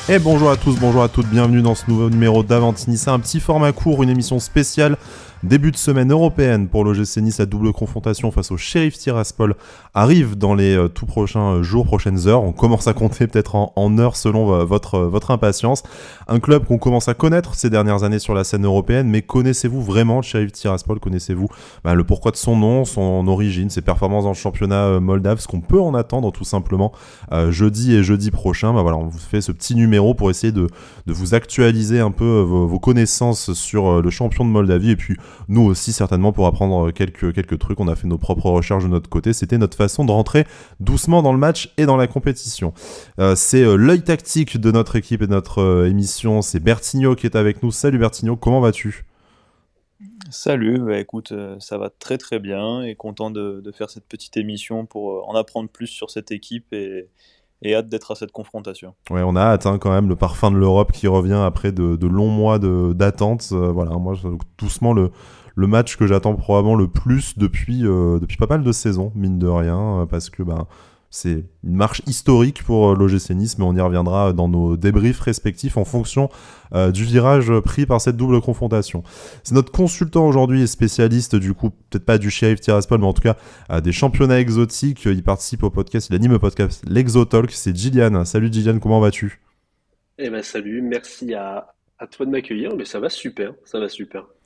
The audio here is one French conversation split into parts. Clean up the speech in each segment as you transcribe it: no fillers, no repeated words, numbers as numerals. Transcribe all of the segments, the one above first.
Et bonjour à tous, bonjour à toutes, bienvenue dans ce nouveau numéro d'Avanti Nice, un petit format court, une émission spéciale. Début de semaine européenne pour l'OGC Nice, la double confrontation face au Sheriff Tiraspol arrive dans les tout prochains jours, prochaines heures. On commence à compter peut-être en heures selon votre impatience. Un club qu'on commence à connaître ces dernières années sur la scène européenne, mais connaissez-vous vraiment le Sheriff Tiraspol? Connaissez-vous le pourquoi de son nom, son origine, ses performances dans le championnat moldave, ce qu'on peut en attendre tout simplement jeudi et jeudi prochain? Voilà, on vous fait ce petit numéro pour essayer de vous actualiser un peu vos connaissances sur le champion de Moldavie, et puis nous aussi certainement pour apprendre quelques trucs. On a fait nos propres recherches de notre côté, c'était notre façon de rentrer doucement dans le match et dans la compétition. C'est l'œil tactique de notre équipe et de notre émission, c'est Bertigno qui est avec nous. Salut Bertigno, comment vas-tu ? Salut, écoute, ça va très très bien et content de faire cette petite émission pour en apprendre plus sur cette équipe et hâte d'être à cette confrontation. Ouais, on a hâte quand même, le parfum de l'Europe qui revient après de longs mois d'attente. Voilà, moi doucement le match que j'attends probablement le plus depuis pas mal de saisons, mine de rien, parce que c'est une marche historique pour l'OGC Nice, mais on y reviendra dans nos débriefs respectifs en fonction du virage pris par cette double confrontation. C'est notre consultant aujourd'hui et spécialiste, du coup, peut-être pas du Sheriff Tiraspol, mais en tout cas des championnats exotiques. Il participe au podcast, il anime le podcast l'Exotalk, c'est Gillian. Salut Gillian, comment vas-tu ? Salut, merci à toi de m'accueillir, mais ça va super.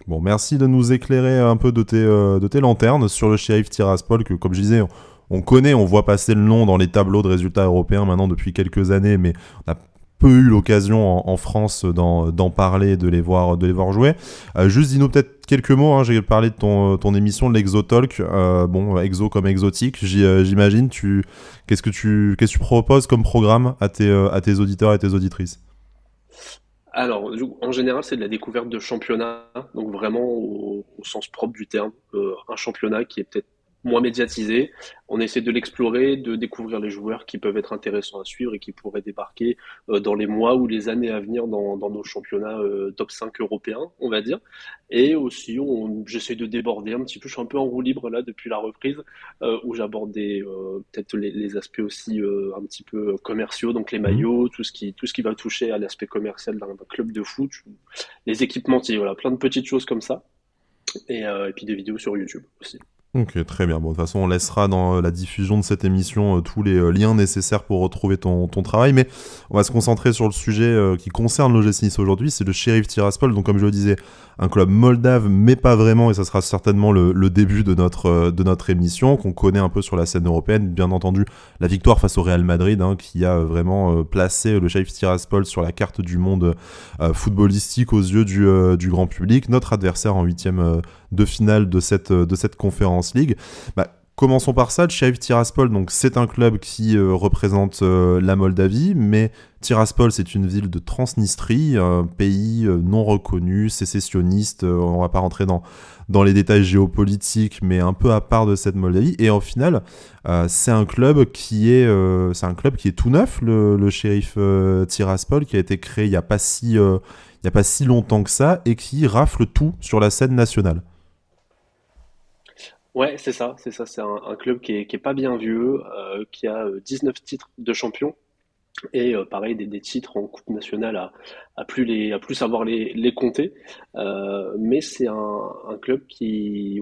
Bon, merci de nous éclairer un peu de tes lanternes sur le Sheriff Tiraspol, que comme je disais, on connaît, on voit passer le nom dans les tableaux de résultats européens maintenant depuis quelques années, mais on a peu eu l'occasion en France d'en parler, de les voir jouer. Juste dis-nous peut-être quelques mots, j'ai parlé de ton émission de l'Exotalk, exo comme exotique, j'imagine. Qu'est-ce que tu proposes comme programme à tes auditeurs et tes auditrices ? Alors, en général, c'est de la découverte de championnat, donc vraiment au sens propre du terme, un championnat qui est peut-être moins médiatisé. On essaie de l'explorer, de découvrir les joueurs qui peuvent être intéressants à suivre et qui pourraient débarquer dans les mois ou les années à venir dans nos championnats top 5 européens, on va dire. Et aussi, j'essaie de déborder un petit peu. Je suis un peu en roue libre là depuis la reprise, où j'aborde peut-être les aspects aussi un petit peu commerciaux, donc les maillots, tout ce qui va toucher à l'aspect commercial d'un club de foot, les équipementiers, voilà, plein de petites choses comme ça. Et puis des vidéos sur YouTube aussi. Ok, très bien. Bon, de toute façon, on laissera dans la diffusion de cette émission tous les liens nécessaires pour retrouver ton travail, mais on va se concentrer sur le sujet qui concerne l'OGC Nice aujourd'hui, c'est le Sheriff Tiraspol. Donc comme je le disais, un club moldave, mais pas vraiment, et ça sera certainement le début de notre émission, qu'on connaît un peu sur la scène européenne. Bien entendu, la victoire face au Real Madrid, qui a vraiment placé le Sheriff Tiraspol sur la carte du monde footballistique aux yeux du grand public. Notre adversaire en 8e de finale de cette Conference League. Commençons par ça. Le Sheriff Tiraspol, donc c'est un club qui représente la Moldavie, mais Tiraspol, c'est une ville de Transnistrie, un pays non reconnu, sécessionniste. On va pas rentrer dans les détails géopolitiques, mais un peu à part de cette Moldavie. Et au final, c'est un club qui est tout neuf, le Sheriff Tiraspol, qui a été créé il y a pas si longtemps que ça, et qui rafle tout sur la scène nationale. Ouais, c'est ça. C'est un club qui est pas bien vieux, qui a 19 titres de champion et pareil des titres en coupe nationale à plus savoir les compter. Mais c'est un club qui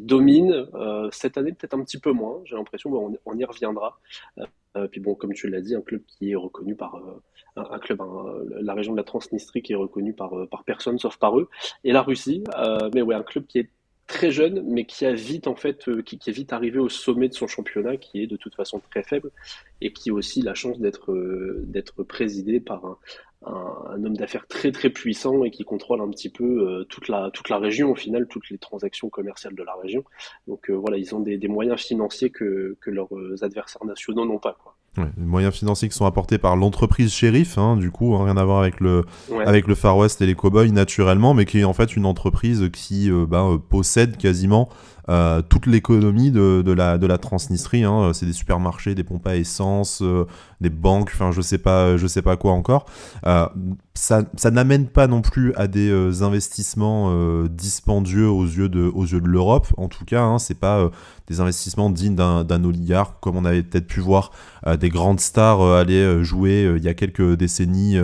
domine cette année peut-être un petit peu moins. J'ai l'impression, on y reviendra. Puis bon, comme tu l'as dit, un club qui est reconnu par la région de la Transnistrie qui est reconnue par personne sauf par eux et la Russie. Mais ouais, un club qui est très jeune, mais qui a vite qui est vite arrivé au sommet de son championnat, qui est de toute façon très faible, et qui a aussi la chance d'être présidé par un homme d'affaires très très puissant et qui contrôle un petit peu toute la région au final, toutes les transactions commerciales de la région. Donc voilà, ils ont des moyens financiers que leurs adversaires nationaux n'ont pas, quoi. Ouais, les moyens financiers qui sont apportés par l'entreprise Sheriff, du coup, rien à voir avec le Far West et les Cowboys naturellement, mais qui est en fait une entreprise qui possède quasiment toute l'économie de la Transnistrie. Hein. C'est des supermarchés, des pompes à essence, des banques, enfin je sais pas quoi encore. Ça n'amène pas non plus à des investissements dispendieux aux yeux de l'Europe. En tout cas, hein, c'est pas des investissements dignes d'un oligarque, comme on avait peut-être pu voir des grandes stars aller jouer il y a quelques décennies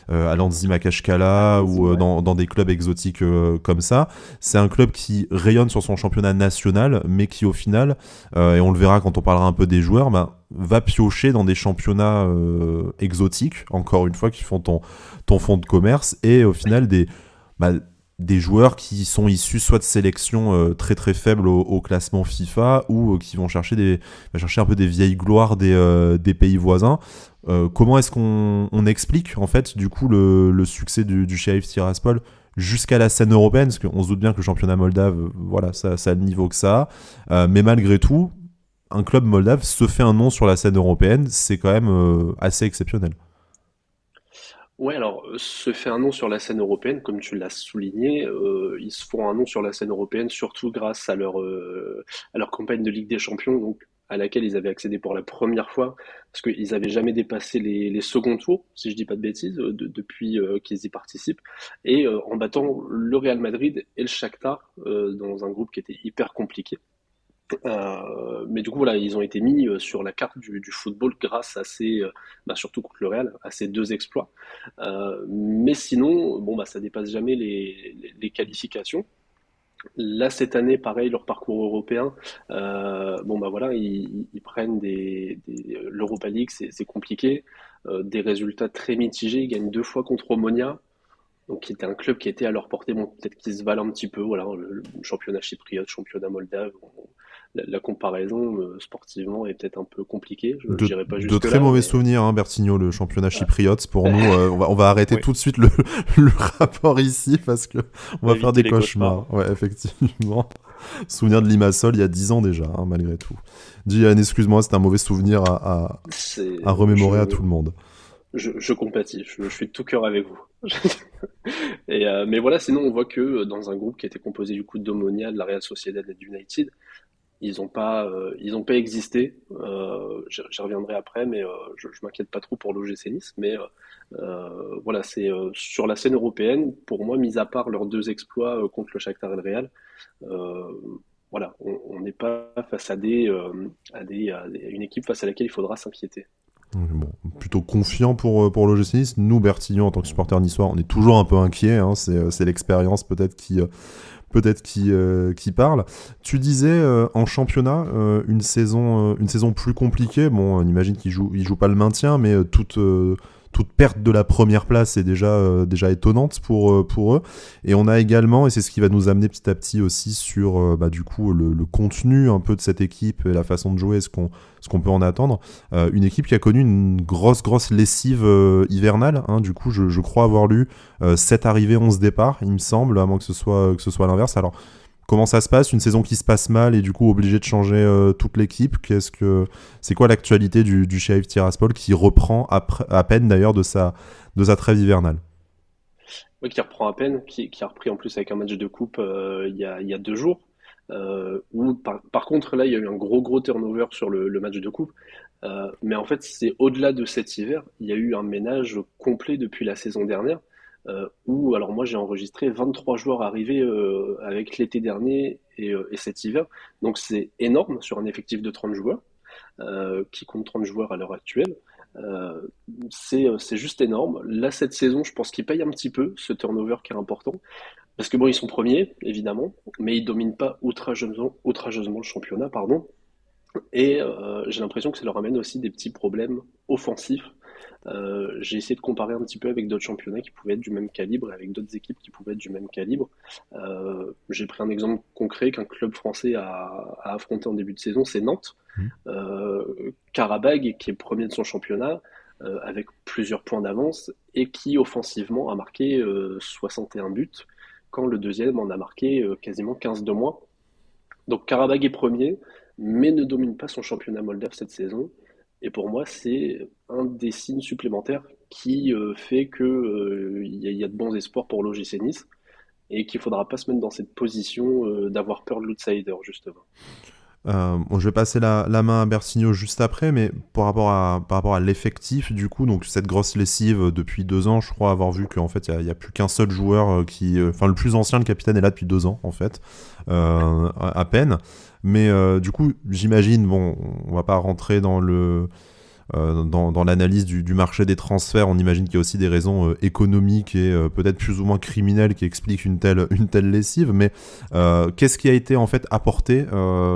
à l'Anzi Makashkala ou dans des clubs exotiques comme ça. C'est un club qui rayonne sur son championnat national, mais qui au final, et on le verra quand on parlera un peu des joueurs, va piocher dans des championnats exotiques, encore une fois, qui font ton fonds de commerce, et au final des joueurs qui sont issus soit de sélections très très faibles au classement FIFA ou qui vont chercher un peu des vieilles gloires des pays voisins. Comment est-ce qu'on explique en fait du coup le succès du Sheriff Tiraspol jusqu'à la scène européenne, parce qu'on se doute bien que le championnat moldave, voilà, ça a le niveau que ça a, mais malgré tout, un club moldave se fait un nom sur la scène européenne, c'est quand même assez exceptionnel. Ouais, alors se fait un nom sur la scène européenne, comme tu l'as souligné, ils se font un nom sur la scène européenne surtout grâce à leur campagne de Ligue des Champions, donc à laquelle ils avaient accédé pour la première fois, parce qu'ils n'avaient jamais dépassé les seconds tours, si je dis pas de bêtises, depuis qu'ils y participent, et en battant le Real Madrid et le Shakhtar dans un groupe qui était hyper compliqué. Mais du coup, voilà, ils ont été mis sur la carte du football grâce à surtout contre le Real, à ces deux exploits. Mais sinon, bon, bah, ça dépasse jamais les qualifications. Là, cette année, pareil, leur parcours européen, bon, bah voilà, ils prennent l'Europa League, c'est compliqué. Des résultats très mitigés. Ils gagnent deux fois contre Omonia, donc qui était un club qui était à leur portée. Bon, peut-être qu'ils se valent un petit peu, voilà, le championnat chypriote, championnat moldave. La comparaison sportivement est peut-être un peu compliquée, je n'irai pas De très jusque-là, mauvais mais souvenirs, hein, Bertigno, le championnat ah, chypriote. Pour nous, on va arrêter Oui, tout de suite le rapport ici parce que on on va va faire éviter des les cauchemars. cauchemars. Ouais, effectivement. Souvenir de Limassol il y a 10 ans déjà, hein, malgré tout. Diane, excuse-moi, c'est un mauvais souvenir c'est, à remémorer à tout le monde. je compatis, je suis de tout cœur avec vous. Mais voilà, sinon on voit que dans un groupe qui était composé du coup d'Omonia, de la Real Sociedad et d'United, ils ont pas existé. J'y reviendrai après, mais je m'inquiète pas trop pour l'OGC Nice. Mais voilà, c'est sur la scène européenne, pour moi, mis à part leurs deux exploits contre le Shakhtar et le Real, euh, voilà, on n'est pas face à une équipe face à laquelle il faudra s'inquiéter. Bon, plutôt confiant pour l'OGC Nice. Nous, Bertignon, en tant que supporter niçois, on est toujours un peu inquiet. Hein, c'est l'expérience peut-être qui parle. Tu disais en championnat une saison plus compliquée. Bon, on imagine qu'ils jouent pas le maintien, mais toute perte de la première place est déjà étonnante pour eux. Et on a également, et c'est ce qui va nous amener petit à petit aussi sur du coup le contenu un peu de cette équipe et la façon de jouer, ce qu'on peut en attendre. Une équipe qui a connu une grosse lessive hivernale. Hein, du coup, je crois avoir lu 7 arrivées, 11 départs, il me semble, à moins que ce soit l'inverse. Alors, comment ça se passe? Une saison qui se passe mal et du coup obligé de changer toute l'équipe. C'est quoi l'actualité du Sheriff Tiraspol qui reprend à peine d'ailleurs de sa trêve hivernale? Oui, qui reprend à peine, qui a repris en plus avec un match de coupe il y a 2 jours. Où par contre là il y a eu un gros turnover sur le match de coupe. Mais en fait c'est au-delà de cet hiver, il y a eu un ménage complet depuis la saison dernière. Où alors moi j'ai enregistré 23 joueurs arrivés avec l'été dernier et cet hiver. Donc c'est énorme sur un effectif de 30 joueurs, qui compte 30 joueurs à l'heure actuelle. Euh, c'est juste énorme. Là, cette saison, je pense qu'ils payent un petit peu ce turnover qui est important. Parce que bon, ils sont premiers, évidemment, mais ils dominent pas outrageusement le championnat, pardon. Et j'ai l'impression que ça leur amène aussi des petits problèmes offensifs. J'ai essayé de comparer un petit peu avec d'autres championnats qui pouvaient être du même calibre et avec d'autres équipes qui pouvaient être du même calibre. J'ai pris un exemple concret qu'un club français a affronté en début de saison, c'est Nantes. Hmm. Karabag, qui est premier de son championnat, avec plusieurs points d'avance, et qui offensivement a marqué 61 buts, quand le deuxième en a marqué quasiment 15 de moins. Donc Karabag est premier, mais ne domine pas son championnat moldave cette saison. Et pour moi, c'est un des signes supplémentaires qui fait que il y a de bons espoirs pour l'OGC Nice. et qu'il faudra pas se mettre dans cette position d'avoir peur de l'outsider, justement. Bon, je vais passer la main à Bersigno juste après, mais par rapport à l'effectif, du coup, donc cette grosse lessive depuis 2 ans, je crois avoir vu qu'en fait, il y a plus qu'un seul joueur enfin, le plus ancien, le capitaine, est là depuis 2 ans, en fait, à peine. Mais du coup, j'imagine, bon, on va pas rentrer dans l'analyse du marché des transferts. On imagine qu'il y a aussi des raisons économiques et peut-être plus ou moins criminelles qui expliquent une telle lessive. Mais qu'est-ce qui a été en fait apporté,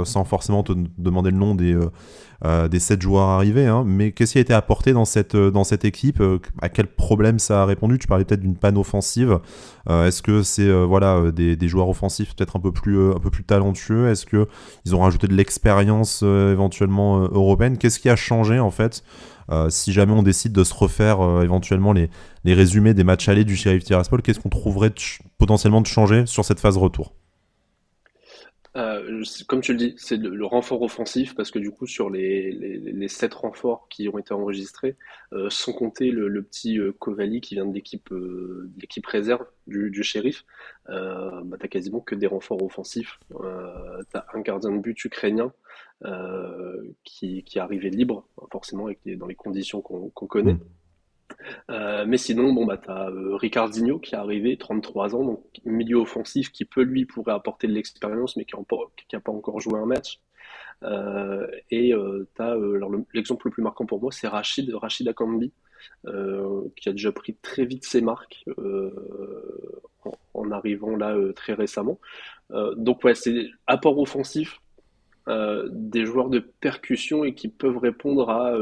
sans forcément te demander le nom des 7 joueurs arrivés, hein, mais qu'est-ce qui a été apporté dans cette équipe, à quel problème ça a répondu? Tu parlais peut-être d'une panne offensive. Est-ce que c'est des joueurs offensifs peut-être un peu plus talentueux? Est-ce qu'ils ont rajouté de l'expérience éventuellement européenne? Qu'est-ce qui a changé en fait, si jamais on décide de se refaire éventuellement les résumés des matchs allés du Sheriff Tiraspol? Qu'est-ce qu'on trouverait potentiellement de changer sur cette phase retour? Comme tu le dis, c'est le renfort offensif parce que du coup sur les 7 renforts qui ont été enregistrés, sans compter le petit Kovali qui vient de l'équipe réserve du Shérif, bah, t'as quasiment que des renforts offensifs. T'as un gardien de but ukrainien qui est arrivé libre, forcément dans les conditions qu'on connaît. Hmm. Mais sinon, bon, bah, t'as Ricardinho qui est arrivé, 33 ans, donc milieu offensif qui pourrait apporter de l'expérience, mais qui a pas encore joué un match. Alors l'exemple le plus marquant pour moi, c'est Rachid Akambi, qui a déjà pris très vite ses marques en arrivant là très récemment. Donc ouais, c'est apport offensif, des joueurs de percussion et qui peuvent répondre à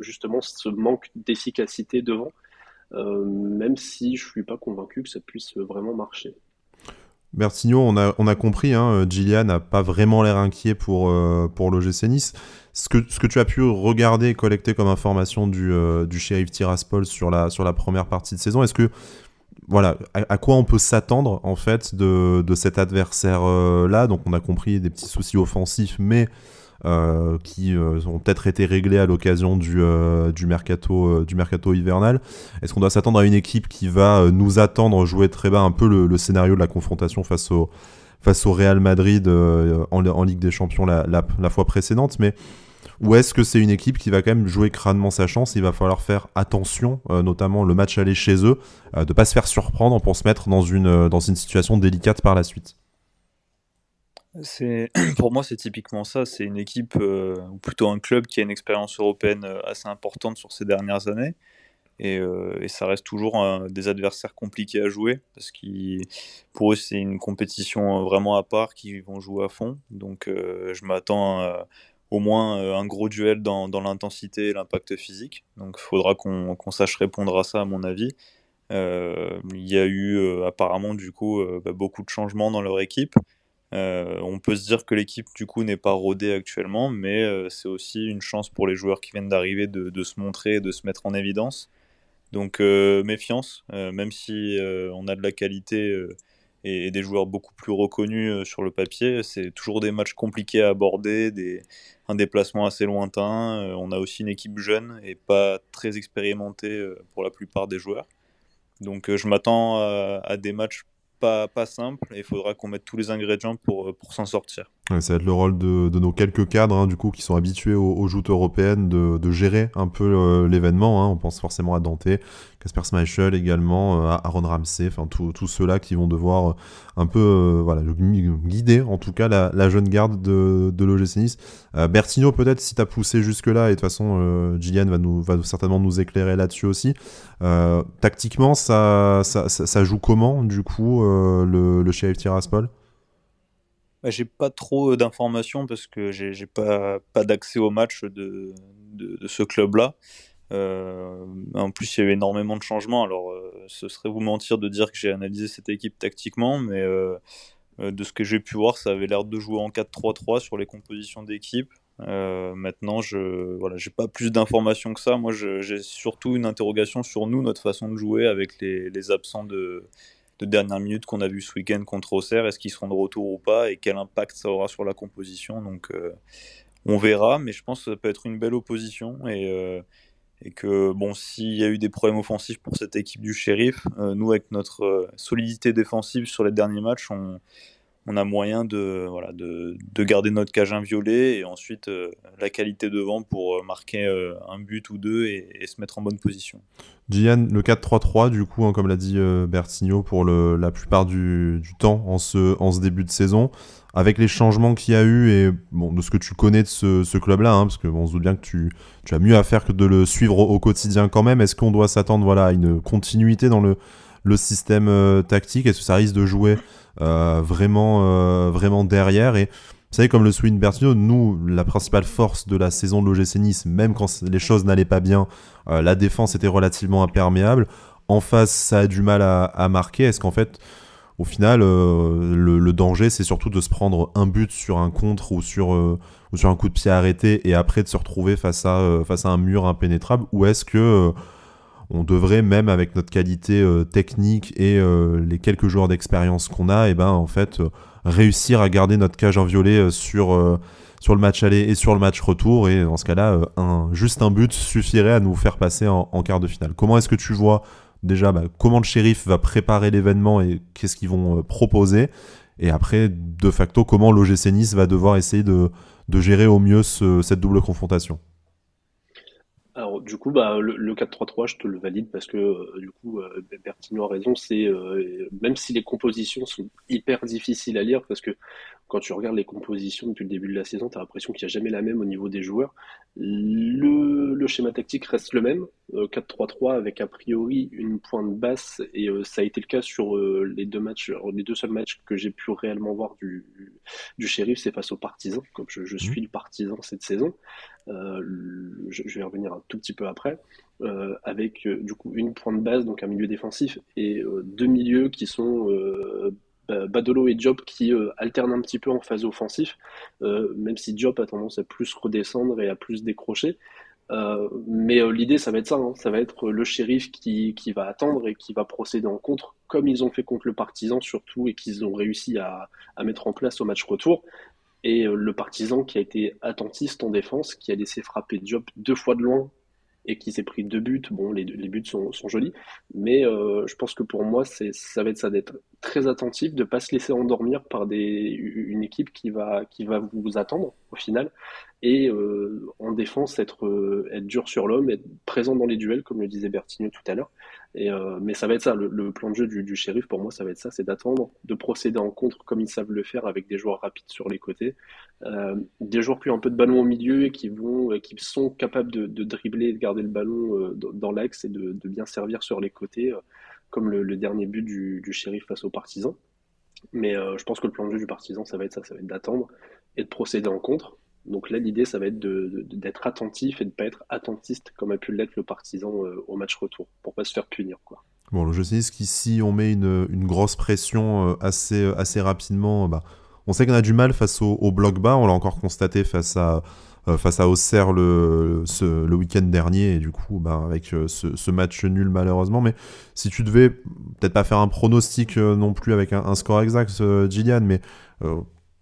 justement ce manque d'efficacité devant, même si je suis pas convaincu que ça puisse vraiment marcher. Bertigno, on a compris, hein, Gillian n'a pas vraiment l'air inquiet pour l'OGC Nice. Ce que tu as pu regarder et collecter comme information du Sheriff Tiraspol sur la première partie de saison, est-ce que, voilà, à quoi on peut s'attendre en fait de cet adversaire-là? Donc on a compris des petits soucis offensifs, mais qui ont peut-être été réglés à l'occasion du mercato hivernal. Est-ce qu'on doit s'attendre à une équipe qui va nous attendre jouer très bas, un peu le scénario de la confrontation face au Real Madrid en Ligue des Champions la fois précédente, mais ou est-ce que c'est une équipe qui va quand même jouer crânement sa chance? Il va falloir faire attention, notamment le match aller chez eux, de ne pas se faire surprendre pour se mettre dans une situation délicate par la suite. Pour moi, c'est typiquement ça. C'est une équipe, ou plutôt un club qui a une expérience européenne assez importante sur ces dernières années. Et ça reste toujours des adversaires compliqués à jouer parce que pour eux, c'est une compétition vraiment à part qu'ils vont jouer à fond. Donc, je m'attends au moins un gros duel dans l'intensité et l'impact physique. Donc, il faudra qu'on sache répondre à ça, à mon avis. Il y a eu apparemment du coup beaucoup de changements dans leur équipe. On peut se dire que l'équipe du coup n'est pas rodée actuellement, mais c'est aussi une chance pour les joueurs qui viennent d'arriver de se montrer et de se mettre en évidence. Donc méfiance, même si on a de la qualité et des joueurs beaucoup plus reconnus sur le papier, c'est toujours des matchs compliqués à aborder, un déplacement assez lointain. On a aussi une équipe jeune et pas très expérimentée pour la plupart des joueurs. Donc je m'attends à des matchs pas simples et il faudra qu'on mette tous les ingrédients pour s'en sortir. Ouais, ça va être le rôle de nos quelques cadres, hein, du coup, qui sont habitués aux joutes européennes, de gérer un peu l'événement, hein. On pense forcément à Dante, Kasper Schmeichel également, à Aaron Ramsey, enfin tous ceux-là qui vont devoir un peu voilà, guider en tout cas la jeune garde de l'OGC Nice. Bertino, peut-être, si tu as poussé jusque-là, et de toute façon, Gillian va certainement nous éclairer là-dessus aussi. Tactiquement, ça joue comment, du coup, le Sheriff Tiraspol? Bah, j'ai pas trop d'informations parce que j'ai pas d'accès au match de ce club-là. En plus, il y a eu énormément de changements. Alors, ce serait vous mentir de dire que j'ai analysé cette équipe tactiquement, mais de ce que j'ai pu voir, ça avait l'air de jouer en 4-3-3 sur les compositions d'équipe. Maintenant, voilà, j'ai pas plus d'informations que ça. Moi, j'ai surtout une interrogation sur nous, notre façon de jouer avec les absents de dernière minute qu'on a vu ce week-end contre Auxerre. Est-ce qu'ils seront de retour ou pas et quel impact ça aura sur la composition. Donc, on verra, mais je pense que ça peut être une belle opposition Et que, bon, s'il y a eu des problèmes offensifs pour cette équipe du Sheriff, nous, avec notre solidité défensive sur les derniers matchs, on a moyen de garder notre cage inviolée et ensuite la qualité devant pour marquer un but ou deux et se mettre en bonne position. Gian, le 4-3-3, du coup, hein, comme l'a dit Bertigno, pour la plupart du temps en ce début de saison, avec les changements qu'il y a eu et bon, de ce que tu connais de ce club-là, hein, parce que bon, on se doute bien que tu as mieux à faire que de le suivre au quotidien quand même, est-ce qu'on doit s'attendre à une continuité dans le système tactique? Est-ce que ça risque de jouer vraiment derrière? Et vous savez, comme le souligne Bertino, nous, la principale force de la saison de l'OGC Nice, même quand les choses n'allaient pas bien, la défense était relativement imperméable. En face, ça a du mal à marquer. Est-ce qu'en fait, au final, le danger, c'est surtout de se prendre un but sur un contre ou sur un coup de pied arrêté et après de se retrouver face à un mur impénétrable? Ou est-ce que on devrait, même avec notre qualité technique et les quelques joueurs d'expérience qu'on a, et ben, en fait, réussir à garder notre cage inviolée sur le match aller et sur le match retour, et dans ce cas-là, juste un but suffirait à nous faire passer en quart de finale. Comment est-ce que tu vois déjà comment le Sheriff va préparer l'événement et qu'est-ce qu'ils vont proposer, et après, de facto, comment l'OGC Nice va devoir essayer de gérer au mieux cette double confrontation? Alors du coup, le 4-3-3, je te le valide parce que du coup, Bertino a raison. C'est même si les compositions sont hyper difficiles à lire, parce que quand tu regardes les compositions depuis le début de la saison, tu as l'impression qu'il n'y a jamais la même au niveau des joueurs. Le schéma tactique reste le même, 4-3-3 avec a priori une pointe basse, et ça a été le cas sur les deux matchs, les deux seuls matchs que j'ai pu réellement voir du Sheriff, c'est face aux Partisans, comme je suis le Partisan cette saison. Je vais y revenir un tout petit peu après, avec du coup une pointe base, donc un milieu défensif, et deux milieux qui sont Badolo et Diop qui alternent un petit peu en phase offensif, même si Diop a tendance à plus redescendre et à plus décrocher. Mais l'idée, ça va être ça, hein. Ça va être le Sheriff qui va attendre et qui va procéder en contre, comme ils ont fait contre le Partisan surtout, et qu'ils ont réussi à mettre en place au match retour. Et le Partisan qui a été attentiste en défense, qui a laissé frapper Diop deux fois de loin et qui s'est pris deux buts. Bon, les buts sont jolis, mais je pense que pour moi, ça va être ça, d'être très attentif, de ne pas se laisser endormir par une équipe qui va vous attendre au final. Et en défense, être dur sur l'homme, être présent dans les duels, comme le disait Bertigno tout à l'heure. Mais ça va être ça, le plan de jeu du Sheriff, pour moi, ça va être ça, c'est d'attendre, de procéder en contre comme ils savent le faire, avec des joueurs rapides sur les côtés, des joueurs qui ont un peu de ballon au milieu et qui sont capables de dribbler et de garder le ballon dans l'axe, et de bien servir sur les côtés, comme le dernier but du Sheriff face aux Partisans. Mais je pense que le plan de jeu du Partisan, ça va être ça, ça va être d'attendre et de procéder en contre. Donc là, l'idée, ça va être d'être attentif et de ne pas être attentiste comme a pu l'être le Partisan au match retour, pour pas se faire punir, quoi. Bon, je sais qu'ici, on met une grosse pression assez rapidement. On sait qu'on a du mal face au bloc bas. On l'a encore constaté face à Auxerre le week-end dernier. Et du coup, avec ce match nul, malheureusement. Mais si tu devais peut-être pas faire un pronostic non plus avec un score exact, Gillian, mais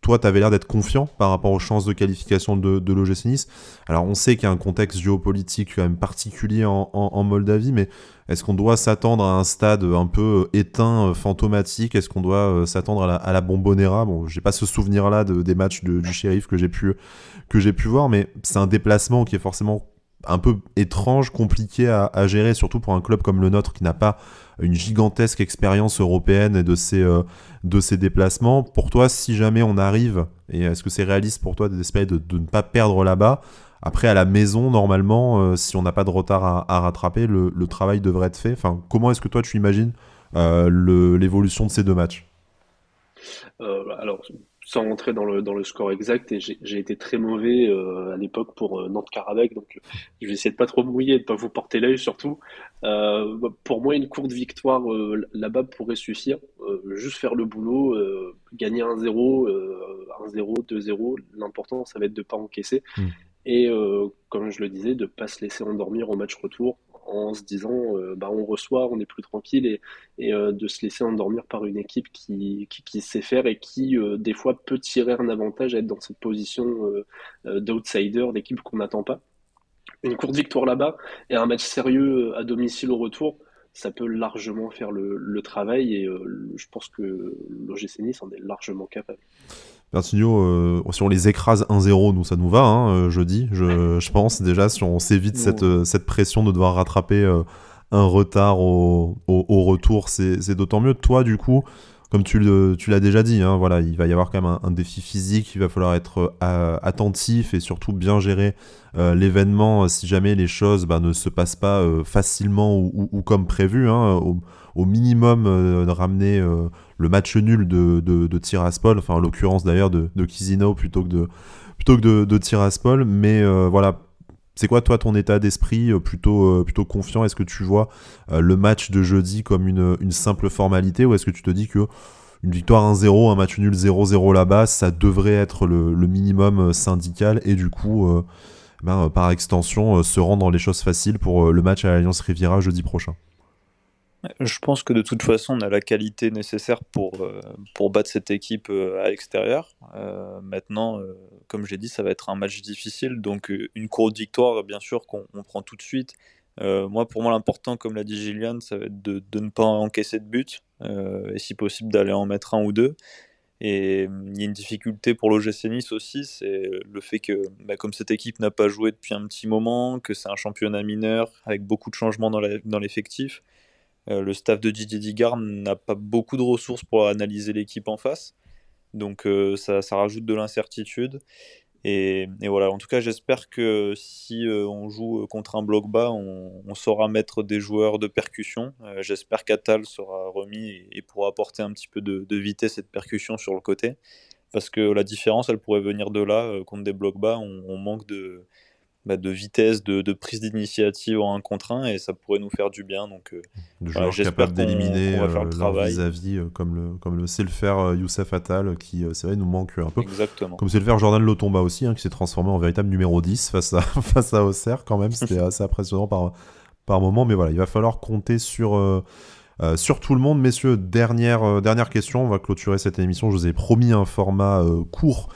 toi, tu avais l'air d'être confiant par rapport aux chances de qualification de l'OGC Nice. Alors, on sait qu'il y a un contexte géopolitique quand même particulier en Moldavie, mais est-ce qu'on doit s'attendre à un stade un peu éteint, fantomatique? Est-ce qu'on doit s'attendre à la Bombonera? Bon, j'ai pas ce souvenir-là des matchs du Sheriff que j'ai pu voir, mais c'est un déplacement qui est forcément un peu étrange, compliqué à gérer, surtout pour un club comme le nôtre qui n'a pas une gigantesque expérience européenne et de ces déplacements. Pour toi, si jamais on arrive, et est-ce que c'est réaliste pour toi d'espérer de ne pas perdre là-bas? Après, à la maison, normalement, si on n'a pas de retard à rattraper, le travail devrait être fait. Enfin, comment est-ce que toi, tu imagines l'évolution de ces deux matchs? Alors, sans rentrer dans le score exact, et j'ai été très mauvais à l'époque pour Nantes-Karabakh, donc je vais essayer de pas trop mouiller, de pas vous porter l'œil surtout. Pour moi, une courte victoire là-bas pourrait suffire. Juste faire le boulot, gagner 1-0, 1-0, 2-0. L'important, ça va être de pas encaisser. Hmm. Et comme je le disais, de ne pas se laisser endormir au match retour en se disant on reçoit, on est plus tranquille, et de se laisser endormir par une équipe qui sait faire et qui des fois peut tirer un avantage, être dans cette position d'outsider, d'équipe qu'on n'attend pas. Une courte victoire là-bas et un match sérieux à domicile au retour, ça peut largement faire le travail et je pense que l'OGC Nice en est largement capable. Bertigno, si on les écrase 1-0, nous ça nous va, hein, jeudi, je pense déjà, si on s'évite cette pression de devoir rattraper un retard au retour, c'est d'autant mieux. Toi, du coup, comme tu l'as déjà dit, hein, voilà, il va y avoir quand même un défi physique, il va falloir être attentif et surtout bien gérer l'événement si jamais les choses ne se passent pas facilement ou comme prévu, hein, au minimum de ramener le match nul de Tiraspol, enfin en l'occurrence d'ailleurs de Chisinau plutôt que de Tiraspol, mais voilà. C'est quoi toi ton état d'esprit plutôt confiant? Est-ce que tu vois le match de jeudi comme une simple formalité, ou est-ce que tu te dis que une victoire 1-0, un match nul 0-0 là-bas, ça devrait être le minimum syndical et du coup par extension se rendre dans les choses faciles pour le match à l'Alliance Riviera jeudi prochain? Je pense que de toute façon, on a la qualité nécessaire pour battre cette équipe à l'extérieur. Maintenant, comme j'ai dit, ça va être un match difficile. Donc, une courte victoire, bien sûr, qu'on prend tout de suite. Pour moi, l'important, comme l'a dit Gillian, ça va être de ne pas encaisser de but. Et si possible, d'aller en mettre un ou deux. Et il y a une difficulté pour l'OGC Nice aussi, c'est le fait que, comme cette équipe n'a pas joué depuis un petit moment, que c'est un championnat mineur avec beaucoup de changements dans l'effectif. Le staff de Didier Digard n'a pas beaucoup de ressources pour analyser l'équipe en face. Donc ça rajoute de l'incertitude. Et voilà, en tout cas, j'espère que si on joue contre un bloc bas, on saura mettre des joueurs de percussion. J'espère qu'Atal sera remis et pourra apporter un petit peu de vitesse et de percussion sur le côté. Parce que la différence, elle pourrait venir de là. Contre des blocs bas, on manque de vitesse, de prise d'initiative en 1 contre 1 et ça pourrait nous faire du bien. Donc de joueurs j'espère capables d'éliminer qu'on va faire le leur travail. vis-à-vis comme le sait le faire Youssef Attal, qui c'est vrai nous manque un peu. Exactement. Comme c'est le faire Jordan Lotomba aussi, hein, qui s'est transformé en véritable numéro 10 face à Auxerre quand même. C'était assez impressionnant par moment, mais voilà, il va falloir compter sur tout le monde. Messieurs, dernière question, on va clôturer cette émission. Je vous ai promis un format court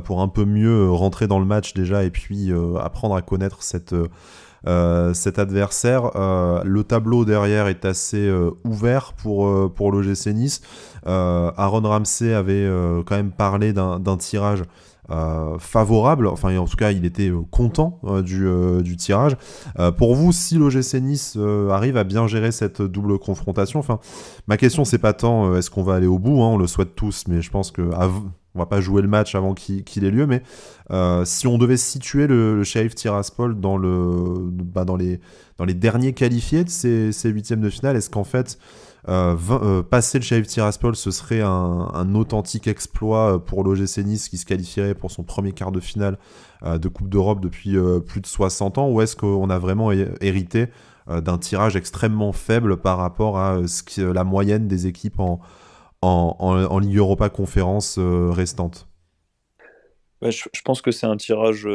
pour un peu mieux rentrer dans le match déjà et puis apprendre à connaître cet adversaire. Le tableau derrière est assez ouvert pour l'OGC Nice. Aaron Ramsey avait quand même parlé d'un tirage favorable, enfin en tout cas il était content du tirage. Pour vous, si l'OGC Nice arrive à bien gérer cette double confrontation, enfin ma question c'est pas tant est-ce qu'on va aller au bout, hein, on le souhaite tous, mais je pense que on va pas jouer le match avant qu'il ait lieu, mais si on devait situer le Sheriff Tiraspol dans les derniers qualifiés de ces huitièmes de finale, est-ce qu'en fait passer le Sheriff Tiraspol, ce serait un authentique exploit pour l'OGC Nice qui se qualifierait pour son premier quart de finale de Coupe d'Europe depuis plus de 60 ans, ou est-ce qu'on a vraiment hérité d'un tirage extrêmement faible par rapport à la moyenne des équipes en Ligue Europa Conférence restante? Je pense que c'est un tirage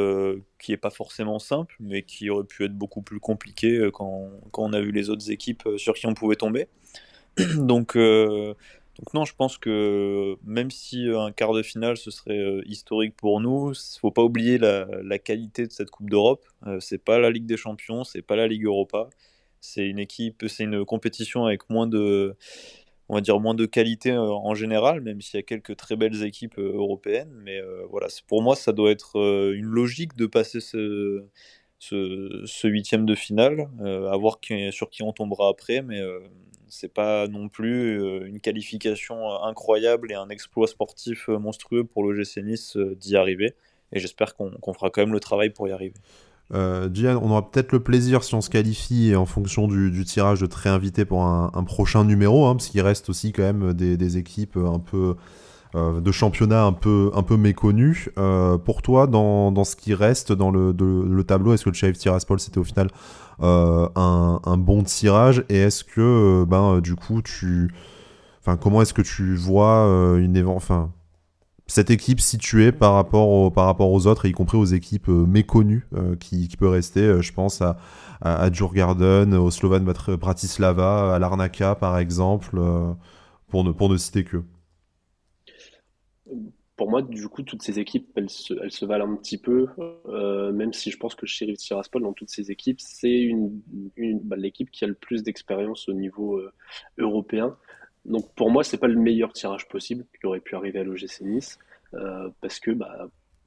qui n'est pas forcément simple, mais qui aurait pu être beaucoup plus compliqué quand on a vu les autres équipes sur qui on pouvait tomber. Donc non, je pense que même si un quart de finale ce serait historique pour nous, faut pas oublier la qualité de cette Coupe d'Europe. C'est pas la Ligue des Champions, c'est pas la Ligue Europa. C'est une compétition avec on va dire moins de qualité en général, même s'il y a quelques très belles équipes européennes. Mais voilà, pour moi, ça doit être une logique de passer ce huitième de finale, à voir sur qui on tombera après, mais c'est pas non plus une qualification incroyable et un exploit sportif monstrueux pour l'OGC Nice d'y arriver. Et j'espère qu'on fera quand même le travail pour y arriver. Gian, on aura peut-être le plaisir, si on se qualifie et en fonction du tirage, de te réinviter pour un prochain numéro, hein, parce qu'il reste aussi quand même des équipes un peu de championnat un peu méconnues. Pour toi, dans ce qui reste dans le tableau, est-ce que le Sheriff Tiraspol c'était au final un bon tirage, et est-ce que du coup comment est-ce que tu vois cette équipe située par rapport aux autres, et y compris aux équipes méconnues qui peut rester, je pense à Djurgården, au Slovan Bratislava, à Larnaca par exemple, pour ne citer que. pour moi, du coup, toutes ces équipes, elles se valent un petit peu, même si je pense que Sheriff Tiraspol, dans toutes ces équipes, c'est l'équipe qui a le plus d'expérience au niveau européen. Donc pour moi, c'est pas le meilleur tirage possible qui aurait pu arriver à l'OGC Nice, parce que,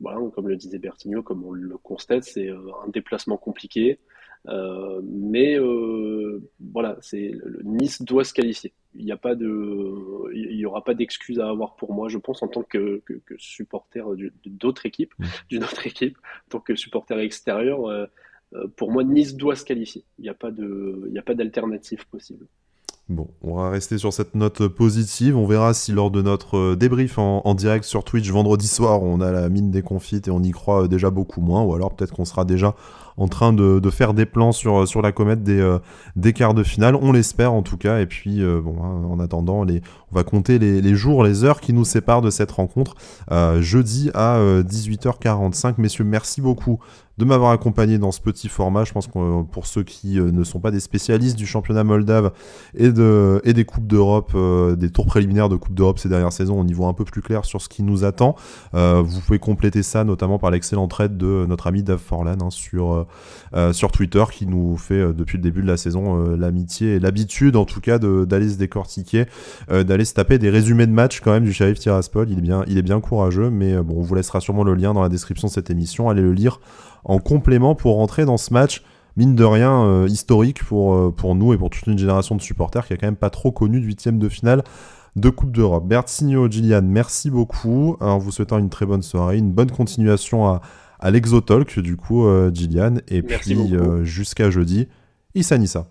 voilà, comme le disait Bertigno, comme on le constate, c'est un déplacement compliqué. Mais voilà, Nice doit se qualifier. Il y aura pas d'excuse à avoir pour moi, je pense, en tant que supporter d'autres équipes, d'une autre équipe, en tant que supporter extérieur. Pour moi, Nice doit se qualifier. Il y a pas d'alternative possible. Bon, on va rester sur cette note positive. On verra si lors de notre débrief en direct sur Twitch vendredi soir, on a la mine déconfite et on y croit déjà beaucoup moins. Ou alors peut-être qu'on sera déjà en train de faire des plans sur la comète des quarts de finale. On l'espère en tout cas. Et puis, en attendant, on va compter les jours, les heures qui nous séparent de cette rencontre. Jeudi à 18h45. Messieurs, merci beaucoup de m'avoir accompagné dans ce petit format. Je pense que pour ceux qui ne sont pas des spécialistes du championnat moldave et des Coupes d'Europe, des tours préliminaires de Coupe d'Europe ces dernières saisons, on y voit un peu plus clair sur ce qui nous attend. Vous pouvez compléter ça notamment par l'excellente aide de notre ami Dave Forlan sur Twitter, qui nous fait depuis le début de la saison l'amitié et l'habitude en tout cas d'aller se décortiquer, d'aller se taper des résumés de match quand même du Sheriff Tiraspol. Il est bien courageux, mais bon, on vous laissera sûrement le lien dans la description de cette émission. Allez le lire en complément pour rentrer dans ce match, mine de rien, historique pour nous et pour toute une génération de supporters qui a quand même pas trop connu de 8e de finale de Coupe d'Europe. Bertsigno, Gillian, merci beaucoup. En vous souhaitant une très bonne soirée, une bonne continuation à l'Exotalk du coup, Gillian, et Merci puis jusqu'à jeudi, Issa Nissa.